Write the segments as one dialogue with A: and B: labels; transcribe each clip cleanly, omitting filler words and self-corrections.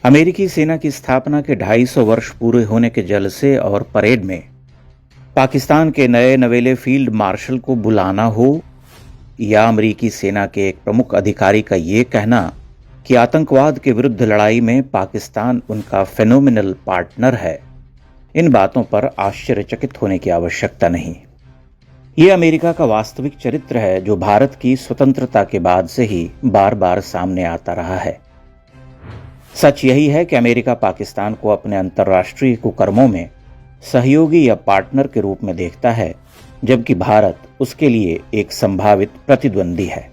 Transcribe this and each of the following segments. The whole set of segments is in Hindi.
A: अमेरिकी सेना की स्थापना के 250 वर्ष पूरे होने के जलसे और परेड में पाकिस्तान के नए नवेले फील्ड मार्शल को बुलाना हो या अमेरिकी सेना के एक प्रमुख अधिकारी का ये कहना कि आतंकवाद के विरुद्ध लड़ाई में पाकिस्तान उनका फेनोमिनल पार्टनर है, इन बातों पर आश्चर्यचकित होने की आवश्यकता नहीं। ये अमेरिका का वास्तविक चरित्र है जो भारत की स्वतंत्रता के बाद से ही बार बार सामने आता रहा है। सच यही है कि अमेरिका पाकिस्तान को अपने अंतर्राष्ट्रीय कुकर्मों में सहयोगी या पार्टनर के रूप में देखता है, जबकि भारत उसके लिए एक संभावित प्रतिद्वंदी है।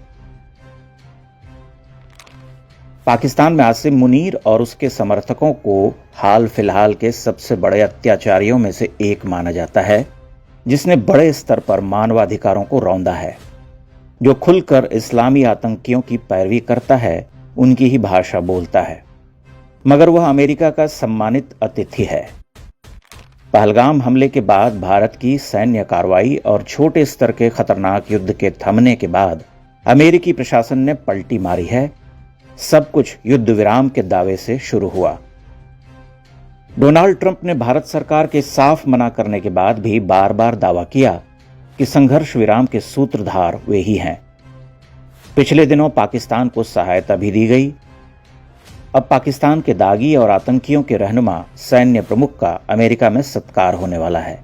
A: पाकिस्तान में आसिम मुनीर और उसके समर्थकों को हाल फिलहाल के सबसे बड़े अत्याचारियों में से एक माना जाता है, जिसने बड़े स्तर पर मानवाधिकारों को रौंदा है। जो खुलकर इस्लामी आतंकियों की पैरवी करता है, उनकी ही भाषा बोलता है, मगर वह अमेरिका का सम्मानित अतिथि है। पहलगाम हमले के बाद भारत की सैन्य कार्रवाई और छोटे स्तर के खतरनाक युद्ध के थमने के बाद अमेरिकी प्रशासन ने पलटी मारी है। सब कुछ युद्ध विराम के दावे से शुरू हुआ। डोनाल्ड ट्रंप ने भारत सरकार के साफ मना करने के बाद भी बार बार दावा किया कि संघर्ष विराम के सूत्रधार वे ही हैं। पिछले दिनों पाकिस्तान को सहायता भी दी गई। अब पाकिस्तान के दागी और आतंकियों के रहनुमा सैन्य प्रमुख का अमेरिका में सत्कार होने वाला है।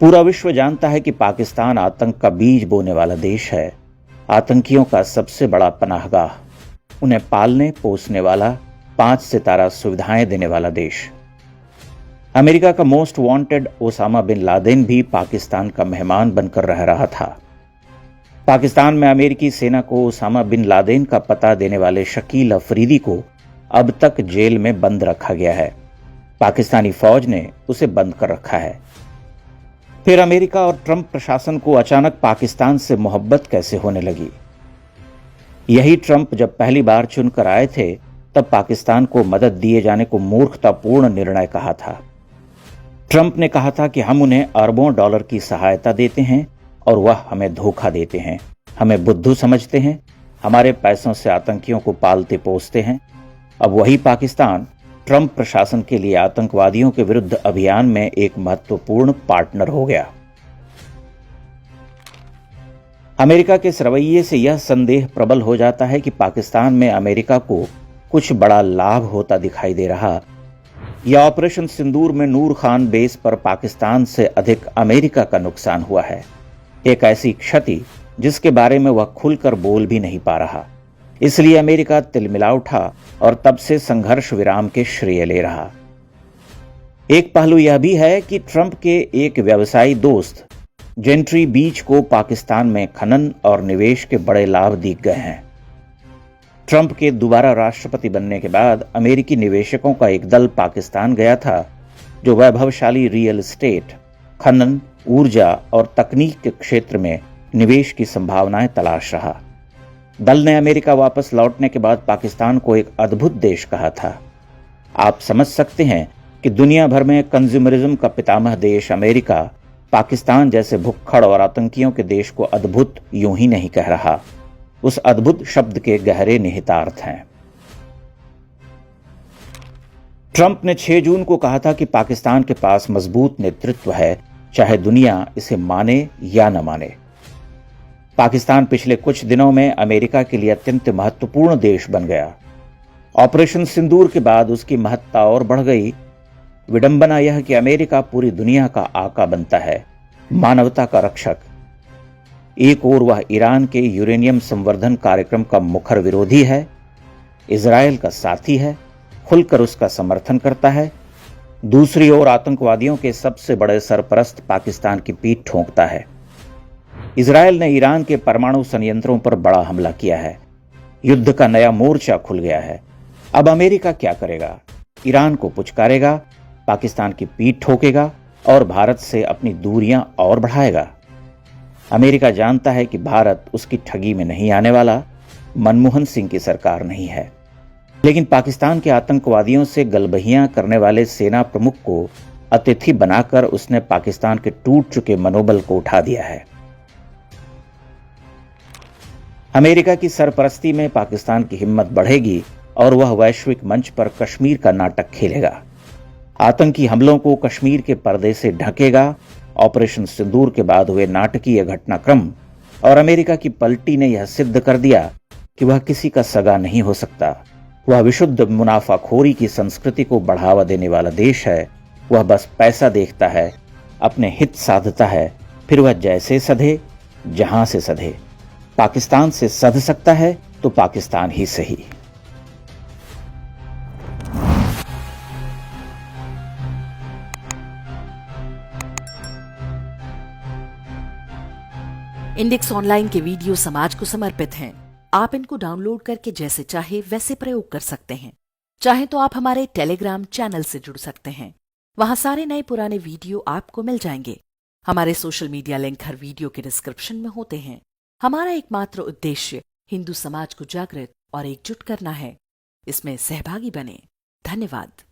A: पूरा विश्व जानता है कि पाकिस्तान आतंक का बीज बोने वाला देश है, आतंकियों का सबसे बड़ा पनाहगाह, उन्हें पालने पोसने वाला, 5 सितारा सुविधाएं देने वाला देश। अमेरिका का most wanted Osama bin Laden भी पाकिस्तान का मेहमान बनकर रह रहा था। पाकिस्तान में अमेरिकी सेना को ओसामा बिन लादेन का पता देने वाले शकील अफरीदी को अब तक जेल में बंद रखा गया है। पाकिस्तानी फौज ने उसे बंद कर रखा है। फिर अमेरिका और ट्रंप प्रशासन को अचानक पाकिस्तान से मोहब्बत कैसे होने लगी? यही ट्रंप जब पहली बार चुनकर आए थे, तब पाकिस्तान को मदद दिए जाने को मूर्खतापूर्ण निर्णय कहा था। ट्रंप ने कहा था कि हम उन्हें अरबों डॉलर की सहायता देते हैं और वह हमें धोखा देते हैं, हमें बुद्धू समझते हैं, हमारे पैसों से आतंकियों को पालते पोसते हैं। अब वही पाकिस्तान ट्रंप प्रशासन के लिए आतंकवादियों के विरुद्ध अभियान में एक महत्वपूर्ण पार्टनर हो गया। अमेरिका के इस रवैये से यह संदेह प्रबल हो जाता है कि पाकिस्तान में अमेरिका को कुछ बड़ा लाभ होता दिखाई दे रहा, या ऑपरेशन सिंदूर में नूर खान बेस पर पाकिस्तान से अधिक अमेरिका का नुकसान हुआ है। एक ऐसी क्षति जिसके बारे में वह खुलकर बोल भी नहीं पा रहा। इसलिए अमेरिका तिलमिला उठा और तब से संघर्ष विराम के श्रेय ले रहा। एक पहलू यह भी है कि ट्रंप के एक व्यवसायी दोस्त जेंट्री बीच को पाकिस्तान में खनन और निवेश के बड़े लाभ दिख गए हैं। ट्रंप के दोबारा राष्ट्रपति बनने के बाद अमेरिकी निवेशकों का एक दल पाकिस्तान गया था, जो वैभवशाली रियल एस्टेट, खनन, ऊर्जा और तकनीक के क्षेत्र में निवेश की संभावनाएं तलाश रहा। दल ने अमेरिका वापस लौटने के बाद पाकिस्तान को एक अद्भुत देश कहा था। आप समझ सकते हैं कि दुनिया भर में कंज्यूमरिज्म का पितामह देश अमेरिका पाकिस्तान जैसे भुक्खड़ और आतंकियों के देश को अद्भुत यूं ही नहीं कह रहा। उस अद्भुत शब्द के गहरे निहितार्थ हैं। ट्रंप ने 6 जून को कहा था कि पाकिस्तान के पास मजबूत नेतृत्व है, चाहे दुनिया इसे माने या न माने। पाकिस्तान पिछले कुछ दिनों में अमेरिका के लिए अत्यंत महत्वपूर्ण देश बन गया। ऑपरेशन सिंदूर के बाद उसकी महत्ता और बढ़ गई। विडंबना यह कि अमेरिका पूरी दुनिया का आका बनता है, मानवता का रक्षक। एक ओर वह ईरान के यूरेनियम संवर्धन कार्यक्रम का मुखर विरोधी है, इजरायल का साथी है, खुलकर उसका समर्थन करता है। दूसरी ओर आतंकवादियों के सबसे बड़े सरपरस्त पाकिस्तान की पीठ ठोंकता है। इजरायल ने ईरान के परमाणु संयंत्रों पर बड़ा हमला किया है। युद्ध का नया मोर्चा खुल गया है। अब अमेरिका क्या करेगा? ईरान को पुचकारेगा, पाकिस्तान की पीठ ठोकेगा और भारत से अपनी दूरियां और बढ़ाएगा। अमेरिका जानता है कि भारत उसकी ठगी में नहीं आने वाला, मनमोहन सिंह की सरकार नहीं है। लेकिन पाकिस्तान के आतंकवादियों से गलबहियां करने वाले सेना प्रमुख को अतिथि बनाकर उसने पाकिस्तान के टूट चुके मनोबल को उठा दिया है। अमेरिका की सरपरस्ती में पाकिस्तान की हिम्मत बढ़ेगी और वह वैश्विक मंच पर कश्मीर का नाटक खेलेगा। आतंकी हमलों को कश्मीर के पर्दे से ढकेगा। ऑपरेशन सिंदूर के बाद हुए नाटकीय घटनाक्रम और अमेरिका की पलटी ने यह सिद्ध कर दिया कि वह किसी का सगा नहीं हो सकता। वह विशुद्ध मुनाफाखोरी की संस्कृति को बढ़ावा देने वाला देश है। वह बस पैसा देखता है, अपने हित साधता है, फिर वह जैसे सधे, जहां से सधे। पाकिस्तान से सध सकता है तो पाकिस्तान ही सही।
B: इंडेक्स ऑनलाइन के वीडियो समाज को समर्पित हैं। आप इनको डाउनलोड करके जैसे चाहे वैसे प्रयोग कर सकते हैं। चाहे तो आप हमारे टेलीग्राम चैनल से जुड़ सकते हैं। वहां सारे नए पुराने वीडियो आपको मिल जाएंगे। हमारे सोशल मीडिया लिंक हर वीडियो के डिस्क्रिप्शन में होते हैं। हमारा एकमात्र उद्देश्य हिंदू समाज को जागृत और एकजुट करना है। इसमें सहभागी बने। धन्यवाद।